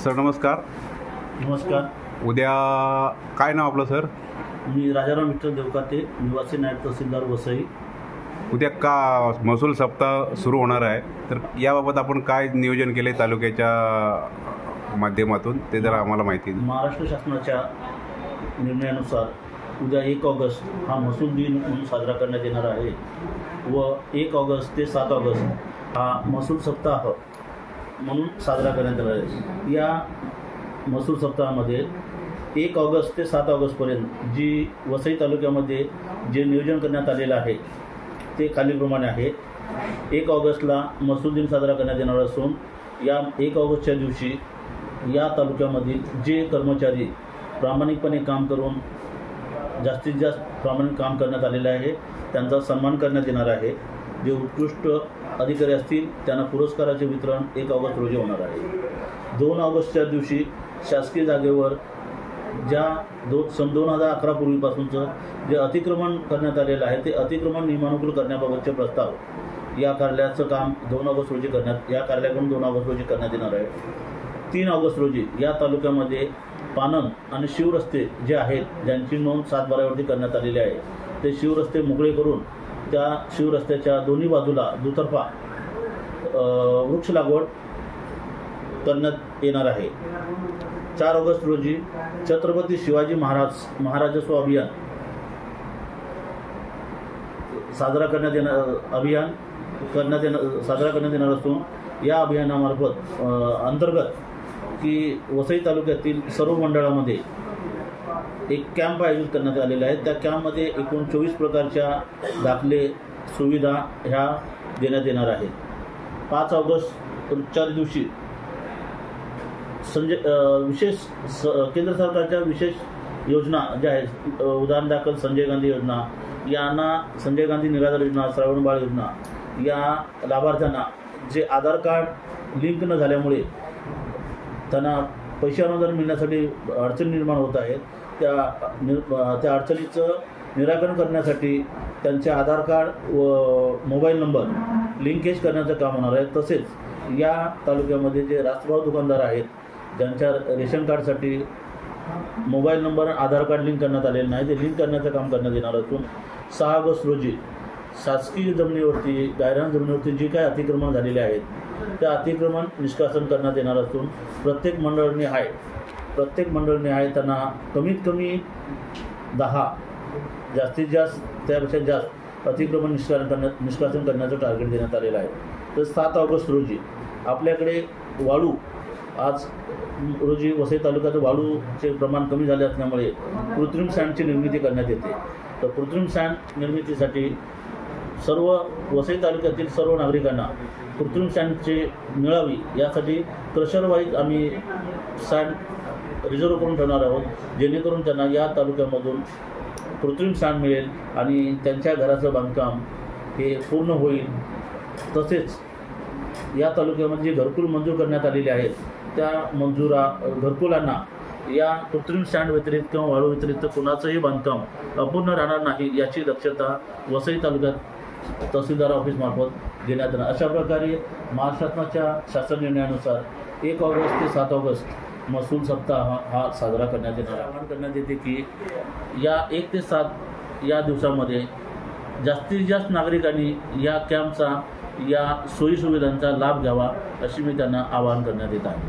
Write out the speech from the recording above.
Sir नमस्कार. नमस्कार. उद्या काय नाव आपलं सर? मी राजाराम विठ्ठल देवकाते, निवासी नायब तहसीलदार वसई. उद्या का महसूल सप्ताह सुरू होणार आहे, तर याबाबत आपण काय नियोजन केले तालुक्याच्या माध्यमातून ते जरा आम्हाला माहिती द्या. महाराष्ट्र शासनाच्या निर्णयानुसार उद्या 1 ऑगस्ट हा महसूल दिन म्हणून साजरा करण्यात येणार आहे व 1 ऑगस्ट ते 7 ऑगस्ट हा महसूल सप्ताह म्हणून साजरा करण्यात येणार आहे. या महसूल सप्ताहामध्ये 1 ऑगस्ट ते 7 ऑगस्टपर्यंत जी वसई तालुक्यामध्ये जे नियोजन करण्यात आलेलं आहे ते खालीलप्रमाणे आहे. 1 ऑगस्टला महसूल दिन साजरा करण्यात येणार असून या 1 ऑगस्टच्या दिवशी या तालुक्यामधील जे कर्मचारी प्रामाणिकपणे काम करून जास्तीत जास्त प्रामाणिक काम करण्यात आलेले आहे त्यांचा सन्मान करण्यात येणार आहे. जे उत्कृष्ट अधिकारी असतील त्यांना पुरस्काराचे वितरण 1 ऑगस्ट रोजी होणार आहे. 2 ऑगस्टच्या दिवशी शासकीय जागेवर ज्या सन 2011 पूर्वीपासूनचं जे अतिक्रमण करण्यात आलेलं आहे ते अतिक्रमण नियमानुकूल करण्याबाबतचे प्रस्ताव या कार्यालयाचं काम 2 ऑगस्ट रोजी या कार्यालयाकडून 2 ऑगस्ट रोजी करण्यात येणार आहे. 3 ऑगस्ट रोजी या तालुक्यामध्ये पानन आणि शिवरस्ते जे आहेत ज्यांची नोंद 7/12वरती करण्यात आलेली आहे ते शिवरस्ते मोकळे करून त्या शिवरस्त्याच्या दोन्ही बाजूला दुतर्फा वृक्ष लागवड करण्यात येणार आहे. 4 ऑगस्ट रोजी छत्रपती शिवाजी महाराजस्व अभियान साजरा करण्यात येणार असून या अभियानामार्फत अंतर्गत की वसई तालुक्यातील सर्व मंडळामध्ये एक कॅम्प आयोजित करण्यात आलेला आहे. त्या कॅम्पमध्ये एकूण 24 प्रकारच्या दाखले सुविधा ह्या देण्यात येणार आहेत. 5 ऑगस्टच्या दिवशी विशेष केंद्र सरकारच्या विशेष योजना ज्या आहेत उदाहरणादाखल संजय गांधी योजना, यांना संजय गांधी निराधार योजना, श्रावणबाळ योजना या लाभार्थ्यांना जे आधार कार्ड लिंक न झाल्यामुळे त्यांना पैसे अनुदान मिळण्यासाठी अडचणी निर्माण होत आहेत त्या अडचणीचं निराकरण करण्यासाठी त्यांचे आधार कार्ड व मोबाईल नंबर लिंकेज करण्याचं काम होणार आहे. तसेच या तालुक्यामध्ये जे रास्तभाव दुकानदार आहेत ज्यांच्या रेशन कार्डसाठी मोबाईल नंबर आधार कार्ड लिंक करण्यात आलेलं नाही ते लिंक करण्याचं काम करण्यात येणार असून 6 ऑगस्ट रोजी शासकीय जमिनीवरती गायरान जमिनीवरती जे काय अतिक्रमण झालेले आहेत त्या अतिक्रमण निष्कासन करण्यात येणार असून प्रत्येक मंडळनिहाय त्यांना कमीत कमी 10 जास्तीत जास्त त्यापेक्षा जास्त अतिक्रमण निष्कासन करण्याचं टार्गेट देण्यात आलेलं आहे. तर 7 ऑगस्ट रोजी आपल्याकडे वाळू आज रोजी वसई तालुक्यात वाळूचे प्रमाण कमी झाले असल्यामुळे कृत्रिम सँडची निर्मिती करण्यात येते. तर कृत्रिम सँड निर्मितीसाठी सर्व वसई तालुक्यातील सर्व नागरिकांना कृत्रिम सँडची मिळावी यासाठी क्रशर वाईज आम्ही सँड रिझर्व करून ठेवणार आहोत जेणेकरून त्यांना या तालुक्यामधून कृत्रिम सँड मिळेल आणि त्यांच्या घराचं बांधकाम हे पूर्ण होईल. तसेच या तालुक्यामध्ये जे घरकुल मंजूर करण्यात आलेले आहेत त्या घरकुलांना या कृत्रिम सँड व्यतिरिक्त किंवा वाळू व्यतिरिक्त कुणाचंही बांधकाम अपूर्ण राहणार नाही याची दक्षता वसई तालुक्यात तहसीलदार ऑफिसमार्फत देण्यात येणार. अशा प्रकारे महाराष्ट्र शासनाच्या शासन निर्णयानुसार 1 ऑगस्ट ते 7 ऑगस्ट महसूल सप्ताह हा साजरा करण्यात येणार. आवाहन करण्यात येते की या 1 ते 7 या दिवसामध्ये जास्तीत जास्त नागरिकांनी या कॅम्पचा या सोयीसुविधांचा लाभ घ्यावा अशी मी त्यांना आवाहन करण्यात येत आहे.